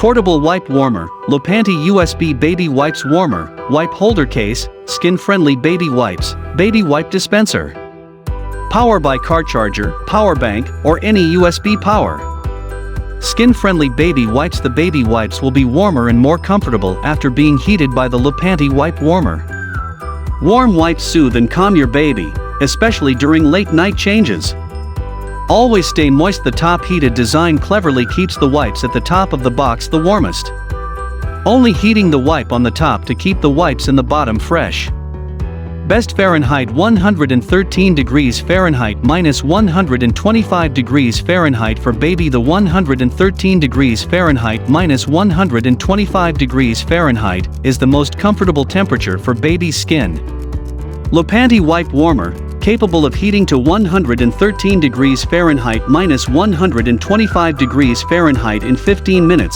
Portable wipe warmer, Lupantte USB baby wipes warmer, wipe holder case, skin-friendly baby wipes, baby wipe dispenser. Power by car charger, power bank, or any USB power. Skin-friendly baby wipes. The baby wipes will be warmer and more comfortable after being heated by the Lupantte wipe warmer. Warm wipes soothe and calm your baby, especially during late night changes. Always stay moist. The top heated design cleverly keeps the wipes at the top of the box the warmest. Only heating the wipe on the top to keep the wipes in the bottom fresh. Best Fahrenheit 113 degrees Fahrenheit minus 125 degrees Fahrenheit for baby. The 113 degrees Fahrenheit minus 125 degrees Fahrenheit is the most comfortable temperature for baby's skin. Lupantte wipe warmer, capable of heating to 113 degrees Fahrenheit minus 125 degrees Fahrenheit in 15 minutes.